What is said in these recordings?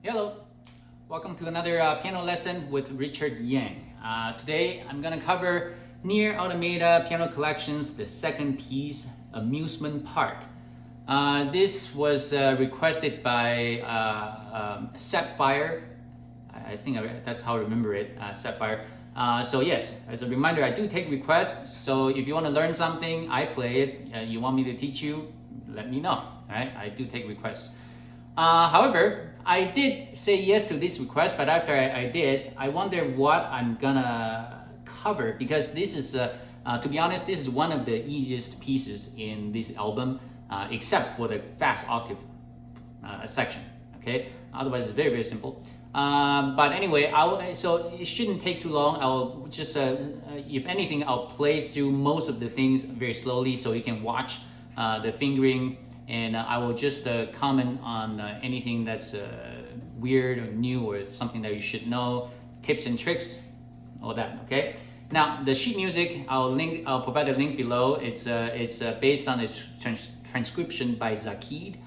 Hello, welcome to another piano lesson with Richard Yang. Today I'm going to cover NieR Automata Piano Collections, the second piece, Amusement Park. This was requested by Sapphire. I think that's how I remember it, Sapphire. So yes, as a reminder, I do take requests. So if you want to learn something, I play it. You want me to teach you, let me know. All right, I do take requests. However, I did say yes to this request, but after I did, I wonder what I'm gonna cover, because this is, to be honest, this is one of the easiest pieces in this album, except for the fast octave section. Okay, otherwise it's very, very simple. But anyway, so it shouldn't take too long. I'll just, if anything, I'll play through most of the things very slowly so you can watch the fingering. And I will just comment on anything that's weird or new or something that you should know, tips and tricks, all that. Okay. Now the sheet music, I'll provide a link below. It's based on this transcription by Zakid.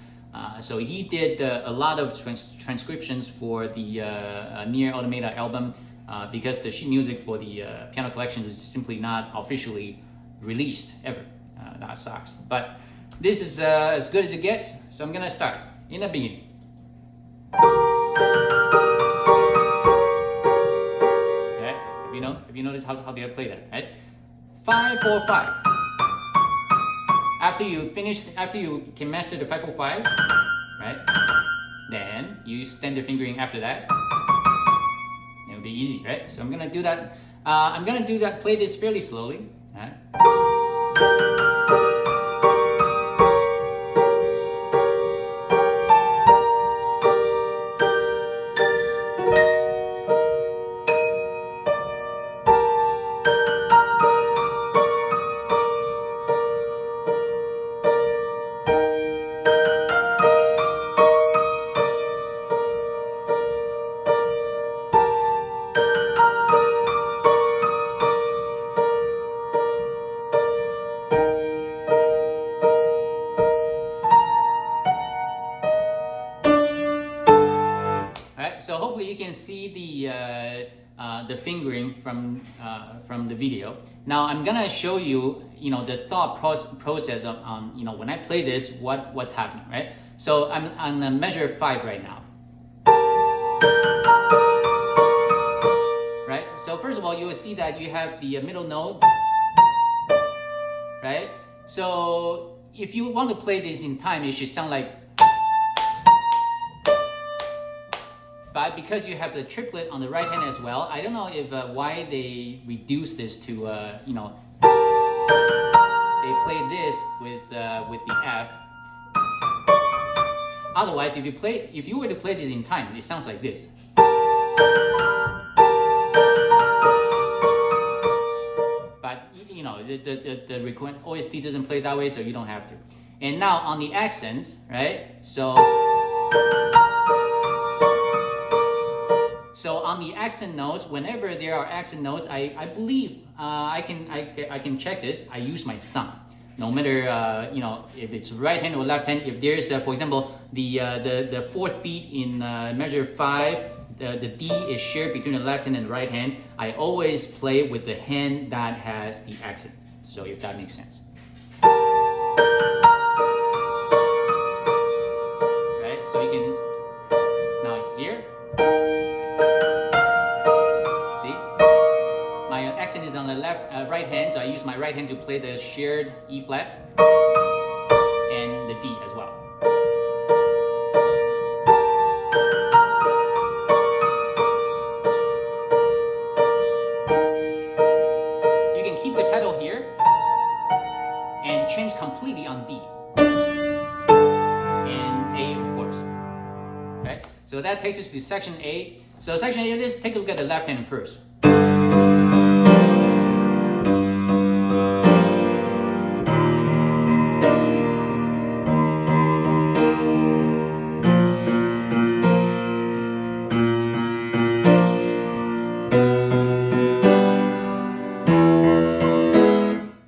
So he did a lot of transcriptions for the NieR Automata album because the sheet music for the piano collections is simply not officially released ever. That sucks, but this is as good as it gets, so I'm gonna start in the beginning. Okay, have you noticed how do I play that? Right, 5-4-5. After you can master the 5-4-5, right? Then you stand the fingering after that. It'll be easy, right? So I'm gonna do that. Play this fairly slowly. Right? So hopefully you can see the fingering from the video. Now I'm gonna show you, the thought process on when I play this, what's happening, right? So I'm on a measure 5 right now. Right. So first of all, you will see that you have the middle note, right? So if you want to play this in time, it should sound like. But because you have the triplet on the right hand as well, I don't know if why they reduce this to they play this with the F. Otherwise, if you were to play this in time, it sounds like this. But the request OST doesn't play that way, so you don't have to. And now on the accents, right? So on the accent notes, whenever there are accent notes, I believe I can check this. I use my thumb, no matter if it's right hand or left hand. If there's for example the fourth beat in measure 5, the D is shared between the left hand and the right hand. I always play with the hand that has the accent. So if that makes sense, right? So you can now here. Accent is on the right hand, so I use my right hand to play the shared E flat and the D as well. You can keep the pedal here and change completely on D and A, of course. Right? So that takes us to section A. So section A, let's take a look at the left hand first.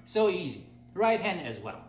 So easy. Right hand as well.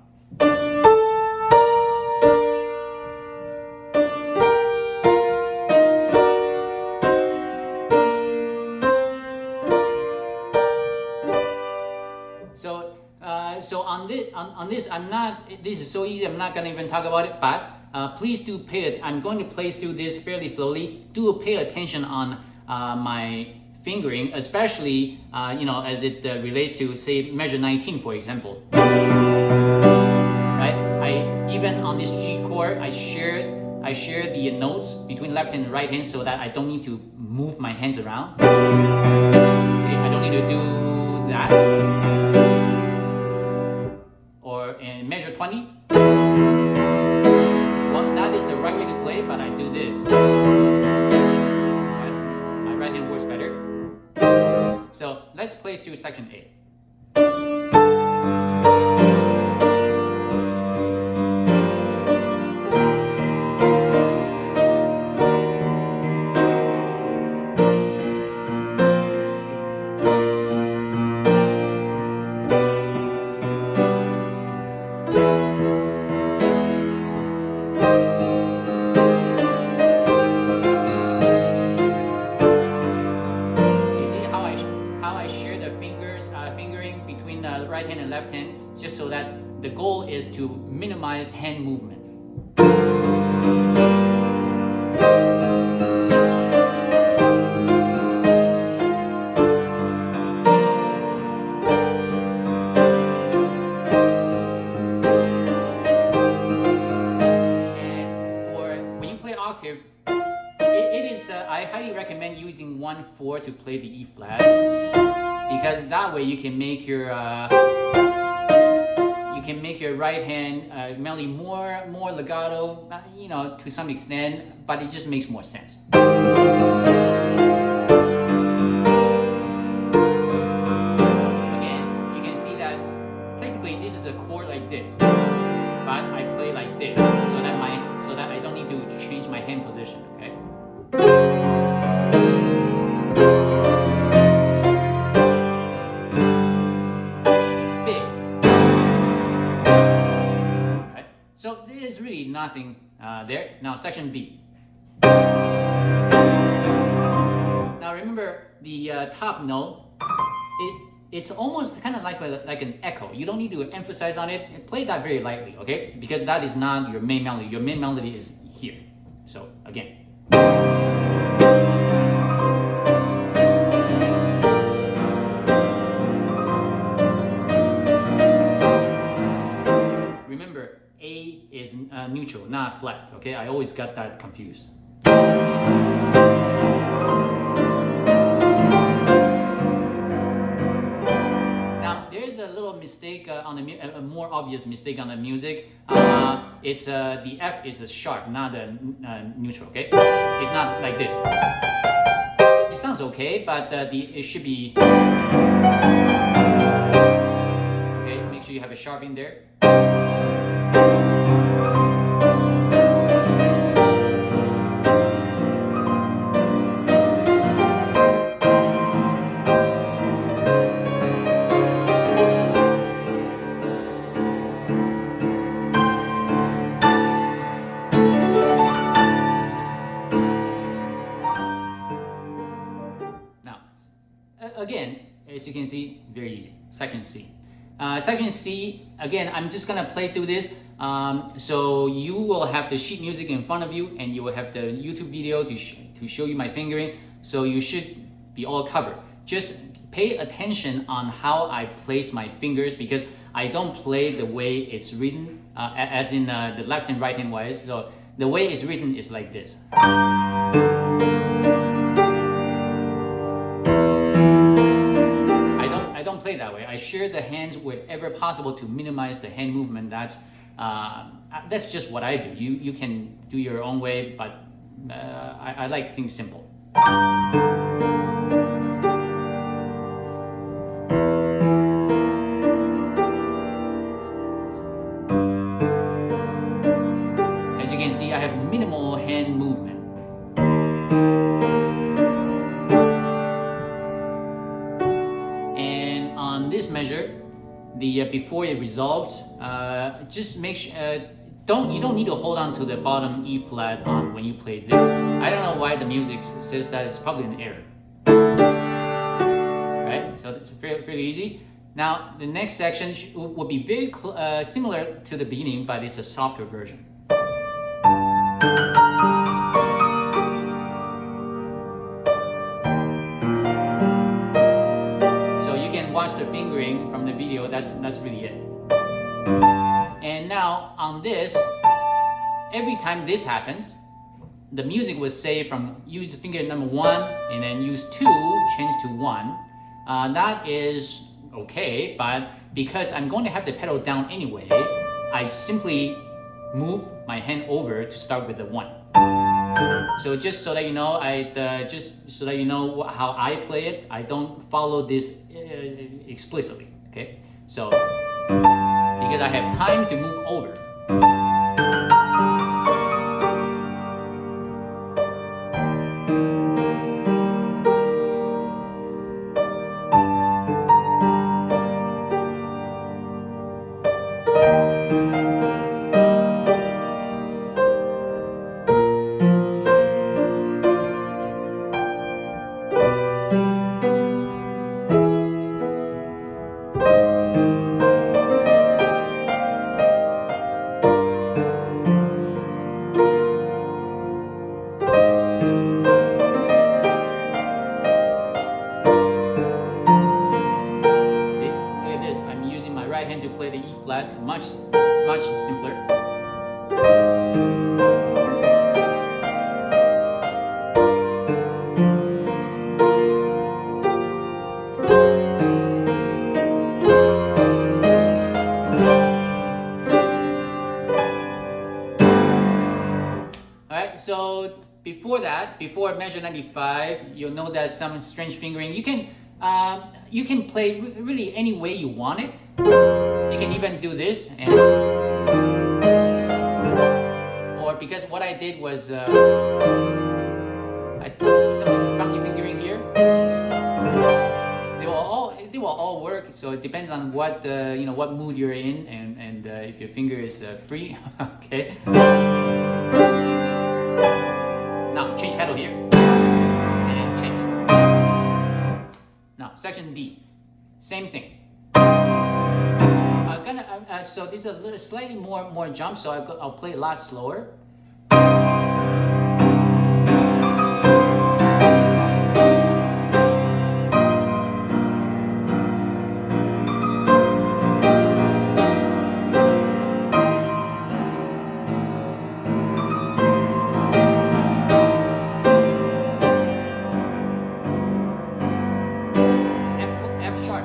this, I'm not. This is so easy. I'm not gonna even talk about it. But please do pay it. I'm going to play through this fairly slowly. Do pay attention on my fingering, especially as it relates to, say, measure 19, for example. Right? I even on this G chord, I share the notes between left hand and right hand so that I don't need to move my hands around. See, I don't need to do that. Or in measure 20. Well, that is the right way to play, but I do this. Right? My right hand works better. So let's play through section A. Fingering between the right hand and left hand, just so that the goal is to minimize hand movement. And for when you play octave, I highly recommend using 1/4 to play the E flat, because that way you can make your right hand melody more legato, to some extent, but it just makes more sense. Again, you can see that technically this is a chord like this, but I play like this so that I don't need to change my hand position. Okay. So there's really nothing there. Now section B. Now remember the top note. It's almost kind of like an echo. You don't need to emphasize on it. Play that very lightly, okay? Because that is not your main melody. Your main melody is here. So again. Remember, A is neutral, not flat, okay? I always got that confused. Now, there's a little mistake on a more obvious mistake on the music. It's the F is a sharp, not a neutral, okay? It's not like this. It sounds okay, but it should be. Okay, make sure you have a sharp in there. Again, as you can see, very easy. Section C. Section C, again, I'm just gonna play through this. So you will have the sheet music in front of you, and you will have the YouTube video to show you my fingering. So you should be all covered. Just pay attention on how I place my fingers, because I don't play the way it's written, as in the left and right hand wise. So the way it's written is like this. I don't play that way. I share the hands wherever possible to minimize the hand movement. That's just what I do. You can do your own way, but I like things simple. As you can see, I have minimal hand movement. This measure, the before it resolves, just make sure you don't need to hold on to the bottom E flat on when you play this. I don't know why the music says that. It's probably an error, right? So it's fairly easy. Now, the next section will be very similar to the beginning, but it's a softer version. So you can watch the fingering from the video, that's really it. And now on this, every time this happens, the music will say from use finger number 1 and then use 2, change to 1. That is okay, but because I'm going to have the pedal down anyway, I simply move my hand over to start with the 1. So just so that you know, how I play it, I don't follow this explicitly, okay? So, because I have time to move over. To play the E flat, much simpler. Alright, so before measure 95, you'll know that some strange fingering. You can play really any way you want it. You can even do this, or because what I did was I put some funky fingering here. They will all work. So it depends on what what mood you're in, and if your finger is free. Okay. Now change pedal here, and change. Now section D, same thing. So this is a little slightly more jump, so I'll play a lot slower. F sharp.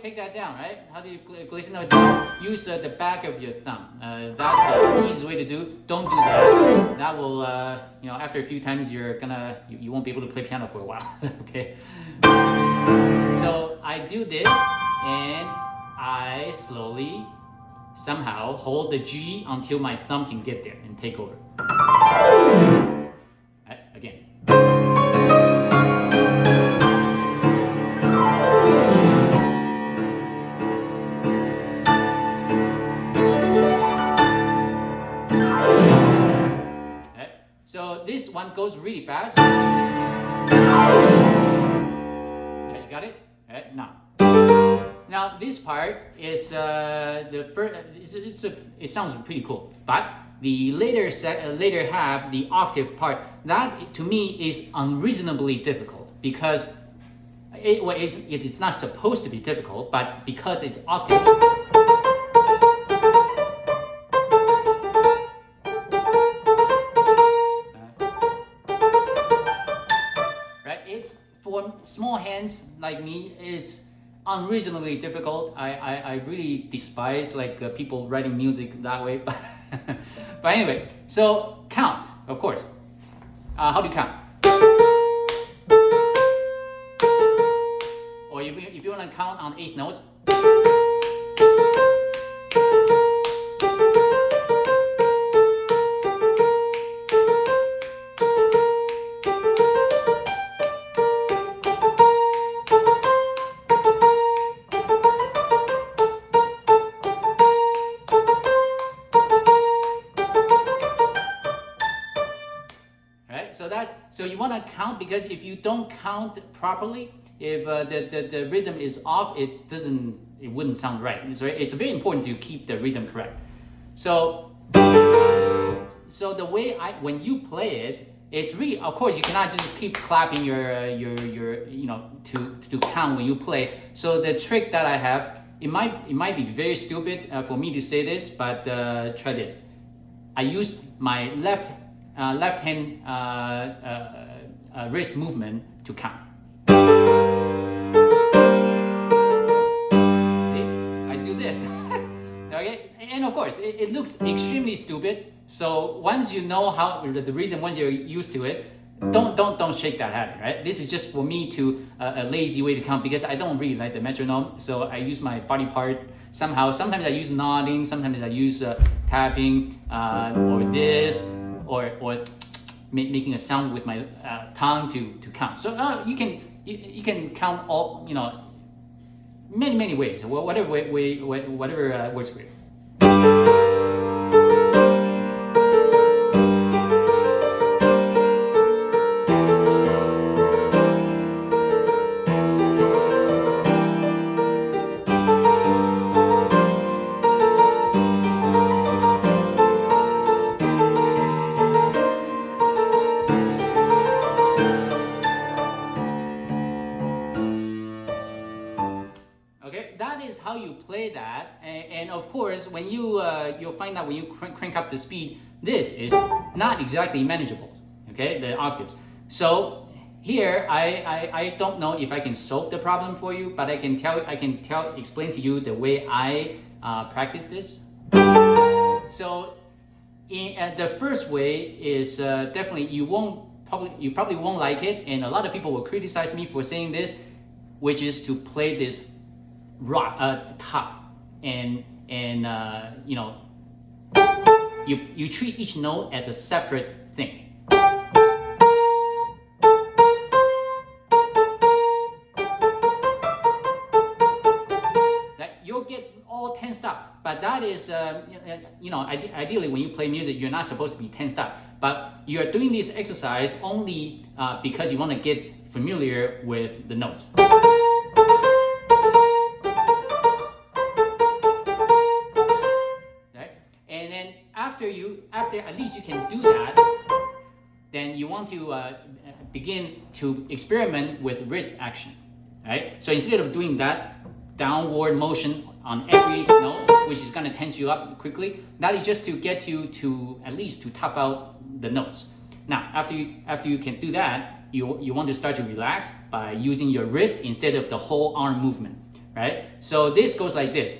Take that down, right? How do you glisten it down? Use the back of your thumb. That's the easiest way to do. Don't do that. That will, after a few times, you won't be able to play piano for a while. Okay. So I do this, and I slowly, somehow, hold the G until my thumb can get there and take over. Right, again. So this one goes really fast. Yeah, you got it? All right, now this part is the first. It sounds pretty cool, but the later half, the octave part, that to me is unreasonably difficult because it's not supposed to be difficult, but because it's octaves. For small hands like me, it's unreasonably difficult. I really despise people writing music that way. But anyway, so count, of course. How do you count? Or if you want to count on 8 notes. want to count, because if you don't count properly, if the rhythm is off, it wouldn't sound right. So it's very important to keep the rhythm correct. So the way when you play it, it's really, of course, you cannot just keep clapping your to count when you play. So the trick that I have, it might be very stupid for me to say this, but try this. I use my left hand wrist movement to count. See? I do this. Okay? And of course, it looks extremely stupid. So once you know how the rhythm, once you're used to it, don't shake that habit, right? This is just for me to a lazy way to count, because I don't really like the metronome. So I use my body part somehow. Sometimes I use nodding, sometimes I use tapping, or this, or making a sound with my tongue to count. So you can count all, many ways, whatever works for you. That is how you play that, and of course, when you'll find out when you crank up the speed, this is not exactly manageable. Okay, the octaves. So here, I don't know if I can solve the problem for you, but I can explain to you the way I practice this. So, the first way is definitely you probably won't like it, and a lot of people will criticize me for saying this, which is to play this tough, and you treat each note as a separate thing. Like you'll get all tensed up, but that is ideally when you play music, you're not supposed to be tensed up, but you're doing this exercise only because you want to get familiar with the notes. After at least you can do that, then you want to begin to experiment with wrist action, right? So instead of doing that downward motion on every note, which is going to tense you up quickly, that is just to get you to at least to tough out the notes. Now, after you can do that, you want to start to relax by using your wrist instead of the whole arm movement, right? So this goes like this.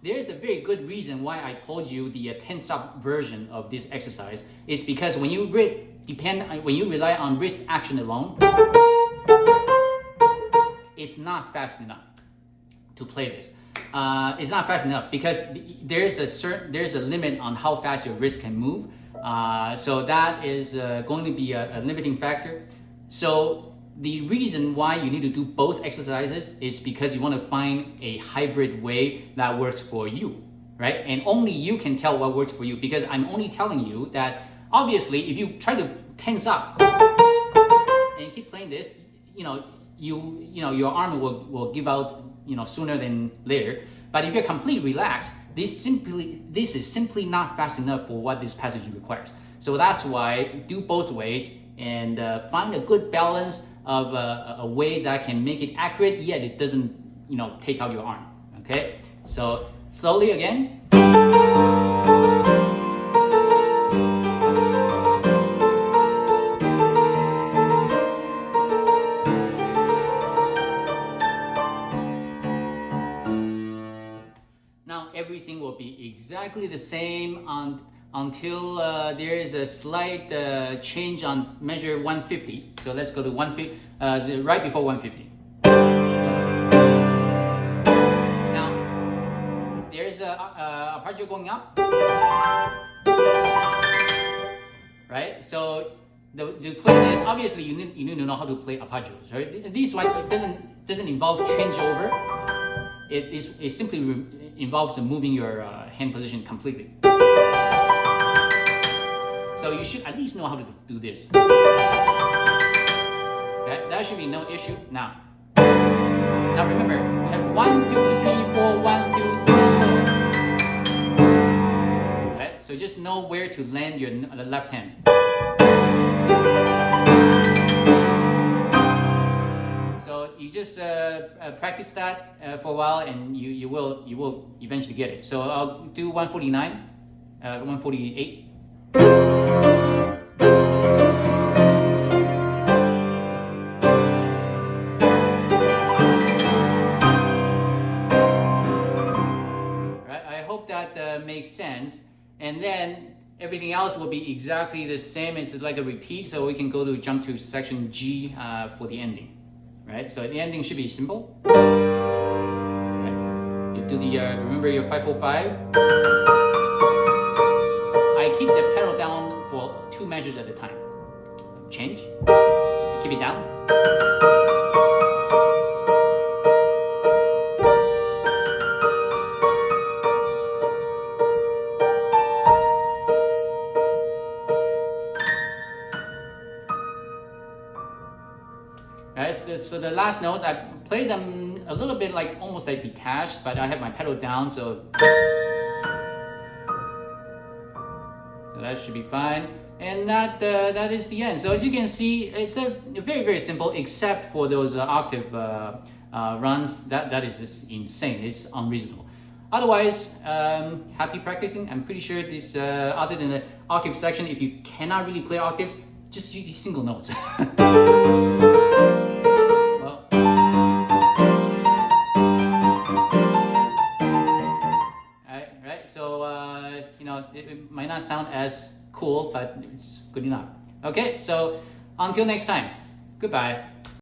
There's a very good reason why I told you the tense up version of this exercise is because when you rely on wrist action alone, it's not fast enough to play this. It's not fast enough because there's a limit on how fast your wrist can move. So that is going to be a limiting factor. So the reason why you need to do both exercises is because you want to find a hybrid way that works for you, right? And only you can tell what works for you, because I'm only telling you that obviously if you try to tense up and keep playing this, your arm will give out sooner than later. But if you're completely relaxed, this is simply not fast enough for what this passage requires. So that's why do both ways and find a good balance of a way that can make it accurate, yet it doesn't, take out your arm. Okay, so slowly again. Now everything will be exactly the same until there is a slight change on measure 150. So let's go to 150, right before 150. Now, there's a arpeggio going up. Right? So to play this, obviously you need to know how to play arpeggios. Right? This one, it doesn't involve changeover. It simply involves moving your hand position completely. So you should at least know how to do this. Okay, that should be no issue. Now remember, we have 1, 2, 3, 4, 1, 2, 3, 4. Okay, so just know where to land your left hand. So you just practice that for a while, and you will eventually get it. So I'll do 149, 148. Right, I hope that makes sense. And then everything else will be exactly the same. It's like a repeat, so we can jump to section G for the ending. Right, so the ending should be simple. Right. You do the remember your 545. I keep the pedal down for 2 measures at a time. Change, keep it down. Right, so the last notes, I play them a little bit like almost like detached, but I have my pedal down, so that should be fine. And that is the end. So as you can see, it's a very, very simple, except for those octave runs. That is just insane. It's unreasonable. Otherwise, happy practicing. I'm pretty sure this, other than the octave section, if you cannot really play octaves, just use single notes. So it might not sound as cool, but it's good enough. Okay, so until next time, goodbye.